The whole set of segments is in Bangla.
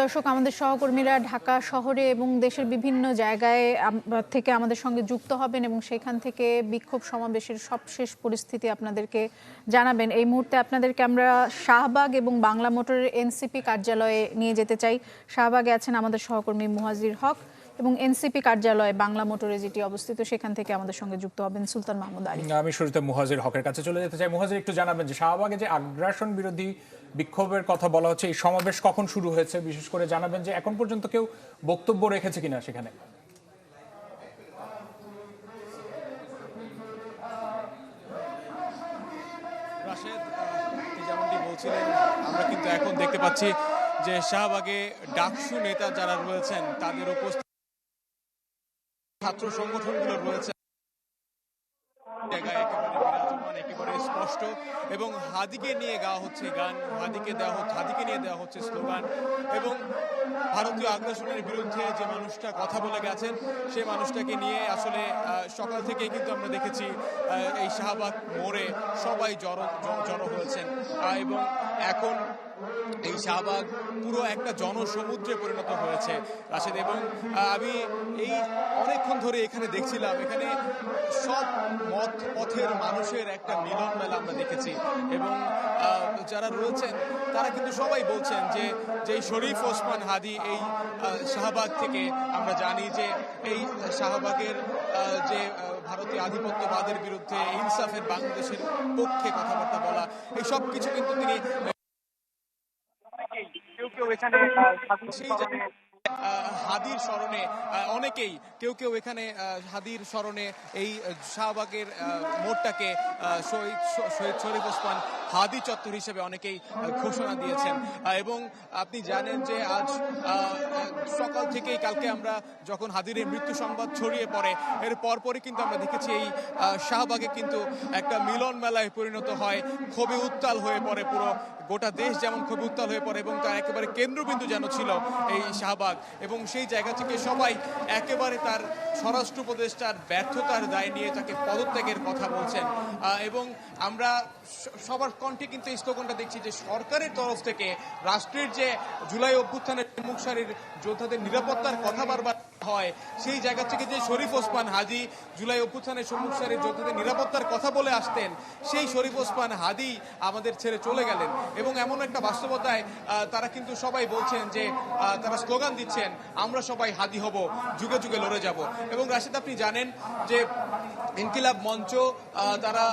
দর্শক, আমাদের সহকর্মীরা ঢাকা শহরে এবং দেশের বিভিন্ন জায়গায় থেকে আমাদের সঙ্গে যুক্ত হবেন এবং সেখান থেকে বিক্ষোভ সমাবেশের সবশেষ পরিস্থিতি আপনাদেরকে জানাবেন। এই মুহূর্তে আপনাদেরকে আমরা শাহবাগ এবং বাংলা মোটরের এনসিপি কার্যালয়ে নিয়ে যেতে চাই। শাহবাগে আছেন আমাদের সহকর্মী মুহাজির হক এবং এনসিপি কার্যালয় বাংলা মোটরে যেটি অবস্থিত সেখান থেকে আমাদের সঙ্গে যুক্ত হবেন সুলতান মাহমুদ আরিফ। আমি শুরুতে মুহাজির হকের কাছে চলে যেতে চাই। মুহাজির, একটু জানাবেন যে শাহবাগে যে আগ্রাসন বিরোধী বিক্ষোভের কথা বলা হচ্ছে, এই সমাবেশ কখন শুরু হয়েছে, বিশেষ করে জানাবেন যে এখন পর্যন্ত কেউ বক্তব্য রেখেছে কিনা সেখানে। রাশেদ, যেমনটি বলছিলেন, আমরা কিন্তু এখন দেখতে পাচ্ছি যে শাহবাগে ডাকসু নেতা যারা রয়েছেন তাদের উপস্থিত, ছাত্র সংগঠনগুলো রয়েছে জায়গায় একেবারে বিরাজমান, একেবারে স্পষ্ট, এবং হাদিকে নিয়ে গাওয়া হচ্ছে গান, হাদিকে নিয়ে দেওয়া হচ্ছে স্লোগান, এবং ভারতীয় আগ্রাসনের বিরুদ্ধে যে মানুষটা কথা বলে গেছেন সেই মানুষটাকে নিয়ে আসলে সকাল থেকেই কিন্তু আমরা দেখেছি এই শাহবাগ মোড়ে সবাই জড়ো হয়েছেন, এবং এখন এই শাহবাগ পুরো একটা জনসমুদ্রে পরিণত হয়েছে রাশেদ। এবং আমি এই অনেকক্ষণ ধরে এখানে দেখছিলাম, এখানে সব পথের মানুষের একটা মিলন মেলা আমরা দেখেছি, এবং যারা রয়েছেন তারা কিন্তু সবাই বলছেন যে শরীফ ওসমান হাদি এই শাহবাগ থেকে, আমরা জানি যে এই শাহবাগের যে ভারতীয় আধিপত্যবাদের বিরুদ্ধে ইনসাফের বাংলাদেশের পক্ষে কথাবার্তা বলা, এই সব কিছু কিন্তু তিনি হাদির স্মরণে অনেকেই কেউ এখানে হাদির স্মরণে এই শাহবাগের মোড়টাকে শহীদ শরীফ ওসমান হাদি চত্বর হিসেবে অনেকেই ঘোষণা দিয়েছেন। এবং আপনি জানেন যে আজ সকাল থেকেই, কালকে আমরা যখন হাদির এই মৃত্যু সংবাদ ছড়িয়ে পড়ে এর পরপরই কিন্তু আমরা দেখেছি এই শাহবাগে কিন্তু একটা মিলন মেলায় পরিণত হয়, খুবই উত্তাল হয়ে পড়ে, পুরো গোটা দেশ যেমন খুব উত্তাল হয়ে পড়ে, এবং তার একেবারে কেন্দ্রবিন্দু যেন ছিল এই শাহবাগ, এবং সেই জায়গা থেকে সবাই একেবারে তার স্বরাষ্ট্র উপদেষ্টার ব্যর্থতার দায় নিয়ে তাকে পদত্যাগের কথা বলছেন। এবং আমরা সবার কণ্ঠে কিন্তু এই স্লোগানটা দেখছি যে সরকারের তরফ থেকে রাষ্ট্রের যে জুলাই অভ্যুত্থানের সম্মুখ সারির যোদ্ধাদের নিরাপত্তার কথা বারবার হয়, সেই জায়গা থেকে যে শরীফ ওসমান হাদি জুলাই অভ্যুত্থানের সম্মুখ সারির যোদ্ধাদের নিরাপত্তার কথা বলে আসতেন, সেই শরীফ ওসমান হাদি আমাদের ছেড়ে চলে গেলেন। এবং এমন একটা বাস্তবতায় তারা কিন্তু সবাই বলছেন যে তারা স্লোগান দিচ্ছেন, আমরা সবাই হাদি হব, যুগে যুগে লড়ে যাব। এবং রাশেদ, আপনি জানেন যে ইনকিলাব মঞ্চ তারা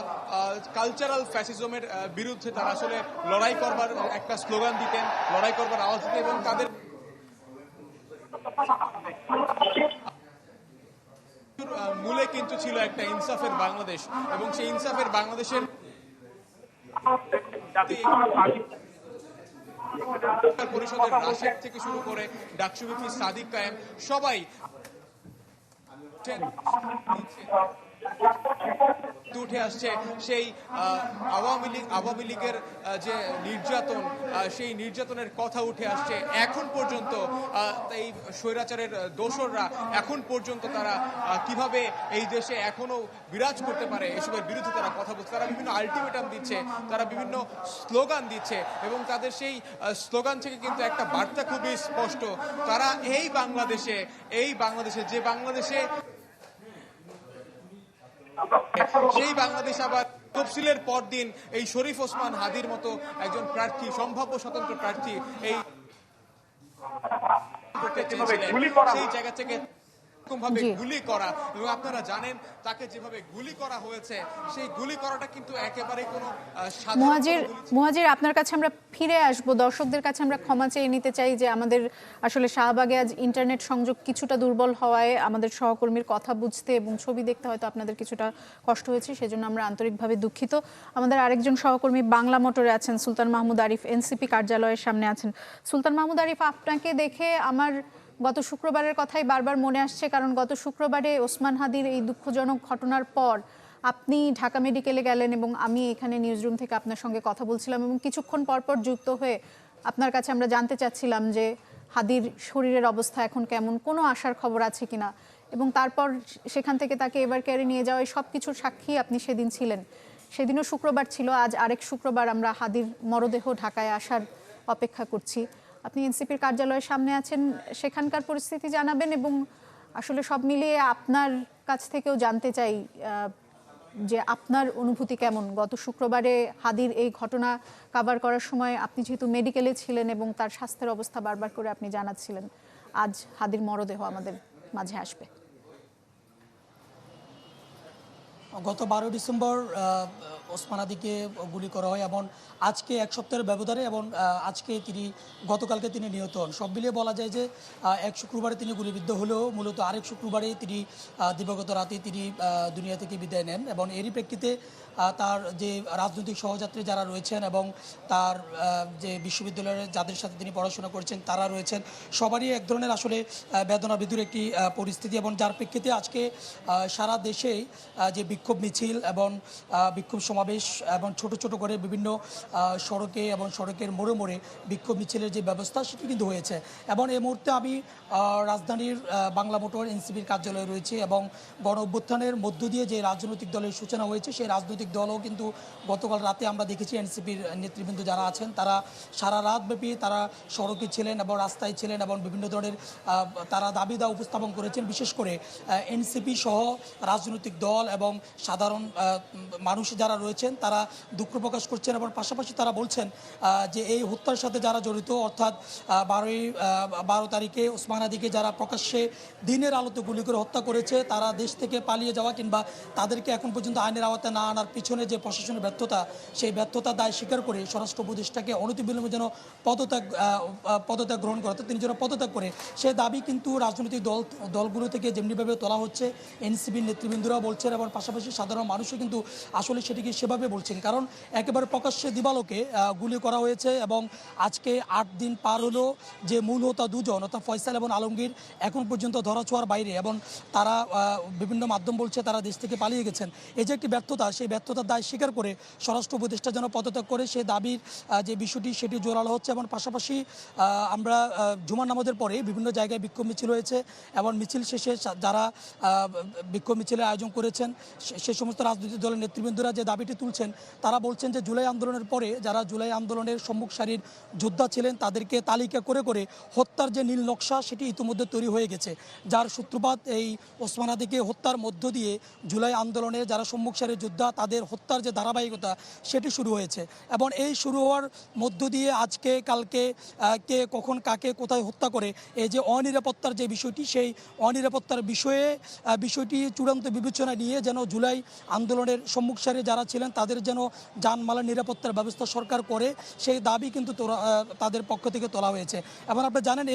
কালচারাল ফ্যাসিজমের বিরুদ্ধে তারা আসলে লড়াই করবার একটা স্লোগান দিতেন, লড়াই করবার আওয়াজ দিতেন, এবং তাদের মূলে কিন্তু ছিল একটা ইনসাফের বাংলাদেশ, এবং সেই ইনসাফের বাংলাদেশের পরিষদের রাশেদ থেকে শুরু করে ডাকসু ভিপি সাদিক কায়েম সবাই উঠে আসছে সেই আওয়ামী লীগের যে নির্যাতন, সেই নির্যাতনের কথা উঠে আসছে। এখন পর্যন্ত এই স্বৈরাচারের দোসররা এখন পর্যন্ত তারা কিভাবে এই দেশে এখনো বিরাজ করতে পারে এসবের বিরুদ্ধে তারা কথা বলছে, তারা বিভিন্ন আলটিমেটাম দিচ্ছে, তারা বিভিন্ন স্লোগান দিচ্ছে, এবং তাদের সেই স্লোগান থেকে কিন্তু একটা বার্তা খুবই স্পষ্ট, তারা এই বাংলাদেশে যে বাংলাদেশে, সেই বাংলাদেশ আবার তফসিলের পর দিন এই শরীফ ওসমান হাদির মতো একজন প্রার্থী, সম্ভাব্য স্বতন্ত্র প্রার্থী, এই সেই জায়গা থেকে গুলি করা, এবং আপনারা জানেন তাকে যেভাবে গুলি করা হয়েছে, সেই গুলি করাটা কিন্তু একেবারে কোনো মুহাজির, আপনার কাছে আমরা ফিরে আসব। দর্শকদের কাছে আমরা ক্ষমা চেয়ে নিতে চাই যে আমাদের আসলে শাহবাগে আজ ইন্টারনেট সংযোগ কিছুটা দুর্বল হওয়ায় আমাদের সহকর্মীর কথা বুঝতে এবং ছবি দেখতে হয়তো আপনাদের কিছুটা কষ্ট হয়েছে, সেজন্য আমরা আন্তরিকভাবে দুঃখিত। আমাদের আরেকজন সহকর্মী বাংলা মোটরে আছেন সুলতান মাহমুদ আরিফ, এনসিপি কার্যালয়ের সামনে আছেন। সুলতান মাহমুদ আরিফ, আপনাকে দেখে আমার গত শুক্রবারের কথাই বারবার মনে আসছে, কারণ গত শুক্রবারে ওসমান হাদির এই দুঃখজনক ঘটনার পর আপনি ঢাকা মেডিকেলে গেলেন এবং আমি এখানে নিউজরুম থেকে আপনার সঙ্গে কথা বলছিলাম, এবং কিছুক্ষণ পরপর যুক্ত হয়ে আপনার কাছে আমরা জানতে চাচ্ছিলাম যে হাদির শরীরের অবস্থা এখন কেমন, কোনো আশার খবর আছে কিনা, এবং তারপর সেখান থেকে তাকে এবার কেয়ারে নিয়ে যাওয়া, সব কিছুর সাক্ষী আপনি সেদিন ছিলেন। সেদিনও শুক্রবার ছিল, আজ আরেক শুক্রবার আমরা হাদির মরদেহ ঢাকায় আসার অপেক্ষা করছি। আপনি এনসিপির কার্যালয়ের সামনে আছেন, সেখানকার পরিস্থিতি জানাবেন এবং আসলে সব মিলিয়ে আপনার কাছ থেকেও জানতে চাই যে আপনার অনুভূতি কেমন। গত শুক্রবারে হাদির এই ঘটনা কাভার করার সময় আপনি যেহেতু মেডিকেলে ছিলেন এবং তার স্বাস্থ্যের অবস্থা বারবার করে আপনি জানাচ্ছিলেন, আজ হাদির মরদেহ আমাদের মাঝে আসবে। গত 12 ডিসেম্বর ওসমান হাদিকে গুলি করা হয় এবং আজকে এক সপ্তাহের ব্যবধানে এবং আজকে গতকালকে তিনি নিহত হন। সব মিলিয়ে বলা যায় যে এক শুক্রবারে তিনি গুলিবিদ্ধ হলেও মূলত আরেক শুক্রবারে তিনি দিবাগত রাতে তিনি দুনিয়া থেকে বিদায় নেন এবং এরই প্রেক্ষিতে তার যে রাজনৈতিক সহযাত্রী যারা রয়েছেন এবং তার যে বিশ্ববিদ্যালয়ের যাদের সাথে তিনি পড়াশোনা করছেন তারা রয়েছেন, সবারই এক ধরনের আসলে বেদনা বিধুর একটি পরিস্থিতি এবং যার প্রেক্ষিতে আজকে সারা দেশেই যে বিক্ষোভ মিছিল এবং বিক্ষোভ সমাবেশ এবং ছোট ছোট করে বিভিন্ন সড়কে এবং সড়কের মোড়ে মোড়ে বিক্ষোভ মিছিলের যে ব্যবস্থা সেটি কিন্তু হয়েছে। এবং এই মুহূর্তে আমি রাজধানীর বাংলা মোটর এনসিপির কার্যালয়ে রয়েছে এবং গণ অভ্যুত্থানের মধ্য দিয়ে যে রাজনৈতিক দলের সূচনা হয়েছে সেই রাজনৈতিক দলও কিন্তু গতকাল রাতে আমরা দেখেছি এনসিপির নেতৃবৃন্দ যারা আছেন তারা সারা রাতব্যাপী তারা সড়কে ছিলেন এবং রাস্তায় ছিলেন এবং বিভিন্ন ধরনের তারা দাবি দাওয়া উপস্থাপন করেছেন। বিশেষ করে এনসিপি সহ রাজনৈতিক দল এবং সাধারণ মানুষ যারা রয়েছেন তারা দুঃখ প্রকাশ করছেন এবং পাশাপাশি তারা বলছেন যে এই হত্যার সাথে যারা জড়িত, অর্থাৎ 12 তারিখে ওসমান হাদিকে যারা প্রকাশ্যে দিনের আলোতে গুলি করে হত্যা করেছে তারা দেশ থেকে পালিয়ে যাওয়া কিংবা তাদেরকে এখন পর্যন্ত আইনের আওতায় না আনার পিছনে যে প্রশাসনের ব্যর্থতা, সেই ব্যর্থতা দায় স্বীকার করে স্বরাষ্ট্র উপদেষ্টাকে অনতিবিলম্বে যেন পদত্যাগ গ্রহণ করে, তিনি যেন পদত্যাগ করে সে দাবি কিন্তু রাজনৈতিক দলগুলো থেকে যেমনিভাবে তোলা হচ্ছে এনসিপির নেতৃবৃন্দরাও বলছেন এবং পাশাপাশি সাধারণ মানুষও কিন্তু আসলে সেটিকে সেভাবে বলছেন। কারণ একেবারে প্রকাশ্যে দিবালোকে গুলি করা হয়েছে এবং আজকে 8 দিন পার হলো যে মূল হোতা দুজন অর্থাৎ ফয়সাল এবং আলমগীর এখন পর্যন্ত ধরাছোঁয়ার বাইরে এবং তারা বিভিন্ন মাধ্যম বলছে তারা দেশ থেকে পালিয়ে গেছেন। এই যে একটি ব্যর্থতা, সেই ব্যর্থতার দায় স্বীকার করে স্বরাষ্ট্র উপদেষ্টা যেন পদত্যাগ করে সে দাবির যে বিষয়টি সেটি জোরালো হচ্ছে এবং পাশাপাশি আমরা জুমার নামাজের পরে বিভিন্ন জায়গায় বিক্ষোভ মিছিল হয়েছে এবং মিছিল শেষে যারা বিক্ষোভ মিছিলের আয়োজন করেছেন সে সমস্ত রাজনৈতিক দলের নেতৃবৃন্দরা যে দাবিটি তুলছেন তারা বলছেন যে জুলাই আন্দোলনের পরে যারা জুলাই আন্দোলনের সম্মুখ সারির যোদ্ধা ছিলেন তাদেরকে তালিকা করে করে হত্যার যে নীল নকশা সেটি ইতিমধ্যে তৈরি হয়ে গেছে, যার সূত্রপাত এই ওসমান হাদিকে হত্যার মধ্য দিয়ে জুলাই আন্দোলনের যারা সম্মুখ সারির যোদ্ধা তাদের হত্যার যে ধারাবাহিকতা সেটি শুরু হয়েছে এবং এই শুরু হওয়ার মধ্য দিয়ে আজকে কালকে কে কখন কাকে কোথায় হত্যা করে এই যে অনিরাপত্তার যে বিষয়টি, সেই অনিরাপত্তার বিষয়টি চূড়ান্ত বিবেচনা নিয়ে যেন জুলাই আন্দোলনের সম্মুখ সারির যারা ছিলেন তাদের যেন যানমালের নিরাপত্তার ব্যবস্থা সরকার করে সেই দাবি কিন্তু তাদের পক্ষ থেকে তোলা হয়েছে। এবং আপনারা জানেন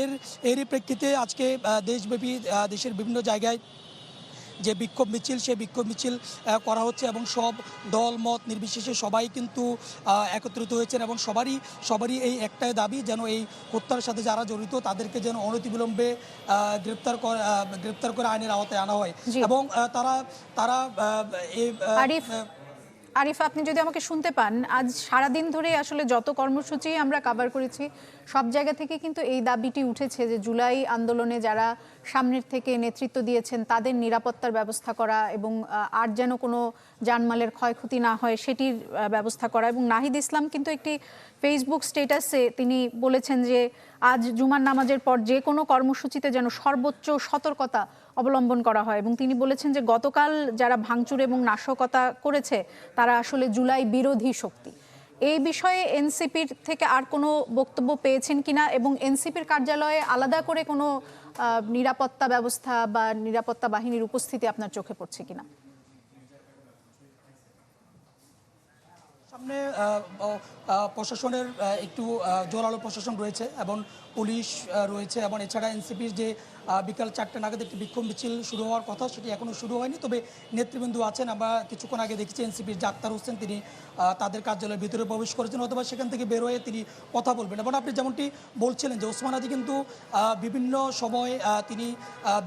এরই প্রেক্ষিতে আজকে দেশব্যাপী দেশের বিভিন্ন জায়গায় যে বিক্ষোভ মিছিল সেই বিক্ষোভ মিছিল করা হচ্ছে এবং সব দল মত নির্বিশেষে সবাই কিন্তু একত্রিত হয়েছেন এবং সবারই এই একটাই দাবি যেন এই হত্যার সাথে যারা জড়িত তাদেরকে যেন অনতিবিলম্বে গ্রেপ্তার করে আইনের আওতায় আনা হয় এবং তারা আরিফ, আপনি যদি আমাকে শুনতে পান, আজ সারাদিন ধরে আসলে যত কর্মসূচি আমরা কভার করেছি সব জায়গা থেকে কিন্তু এই দাবিটি উঠেছে যে জুলাই আন্দোলনে যারা সামনের থেকে নেতৃত্ব দিয়েছেন তাদের নিরাপত্তার ব্যবস্থা করা এবং আর যেন কোনো জানমালের ক্ষয়ক্ষতি না হয় সেটির ব্যবস্থা করা। এবং নাহিদ ইসলাম কিন্তু একটি ফেসবুক স্ট্যাটাসে তিনি বলেছেন যে আজ জুমার নামাজের পর যে কোনো কর্মসূচিতে যেন সর্বোচ্চ সতর্কতা অবলম্বন করা হয় এবং তিনি বলেছেন যে গতকাল যারা ভাঙচুর এবং নাশকতা করেছে তারা আসলে জুলাই বিরোধী শক্তি। এই বিষয়ে এনসিপির থেকে আর কোনো বক্তব্য পেয়েছেন কিনা এবং এনসিপির কার্যালয়ে আলাদা করে কোনো নিরাপত্তা ব্যবস্থা বা নিরাপত্তা বাহিনীর উপস্থিতি আপনার চোখে পড়ছে কিনা? সামনে প্রশাসনের একটু জোরালো প্রশাসন রয়েছে এবং পুলিশ রয়েছে এবং এছাড়া এনসিপির যে বিকাল 4টে নাগাদ একটি বিক্ষোভ মিছিল শুরু হওয়ার কথা সেটি এখনও শুরু হয়নি, তবে নেতৃবৃন্দ আছেন। আমরা কিছুক্ষণ আগে দেখেছি এনসিপির যে আক্তার হোসেন তিনি তাদের কার্যালয়ের ভিতরে প্রবেশ করেছেন অথবা সেখান থেকে বের হয়ে তিনি কথা বলবেন এবং আপনি যেমনটি বলছিলেন যে ওসমান হাদি কিন্তু বিভিন্ন সময় তিনি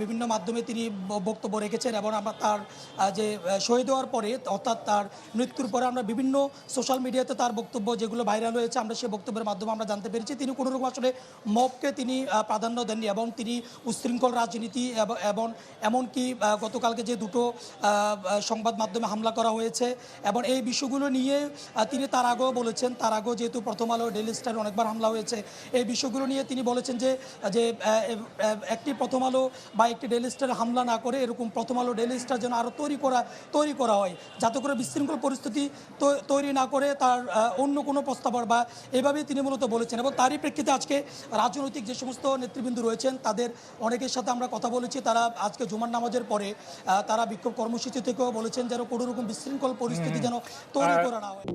বিভিন্ন মাধ্যমে তিনি বক্তব্য রেখেছেন এবং আমরা তার যে শহীদ হওয়ার পরে অর্থাৎ তার মৃত্যুর পরে আমরা বিভিন্ন সোশ্যাল মিডিয়াতে তার বক্তব্য যেগুলো ভাইরাল হয়েছে আমরা সেই বক্তব্যের মাধ্যমে আমরা জানতে পেরেছি তিনি কোনোরকম আসলে মবকে তিনি প্রাধান্য দেননি এবং তিনি উশৃঙ্খল রাজনীতি এবং এমনকি গতকালকে যে দুটো সংবাদ মাধ্যমে হামলা করা হয়েছে এবং এই বিষয়গুলো নিয়ে তিনি তার আগেও বলেছেন, তার আগেও যেহেতু প্রথম আলো ডেইলি স্টার অনেকবার হামলা হয়েছে, এই বিষয়গুলো নিয়ে তিনি বলেছেন যে একটি প্রথম আলো বা একটি ডেইলি স্টার হামলা না করে এরকম প্রথম আলো ডেইলি স্টার যেন আরও তৈরি করা হয়, যাতে করে বিশৃঙ্খল পরিস্থিতি তৈরি না করে তার অন্য কোনো প্রস্তাবনা বা এভাবেই তিনি মূলত বলেছেন। এবং তারই প্রেক্ষিতে আজকে রাজনৈতিক যে সমস্ত নেতৃবৃন্দ রয়েছেন তাদের অনেকের সাথে আমরা কথা বলেছি, তারা আজকে জুমার নামাজের পরে তারা বিক্ষোভ কর্মসূচি থেকেও বলেছেন যেন কোনো রকম বিশৃঙ্খল পরিস্থিতি যেন তৈরি করা না হয়।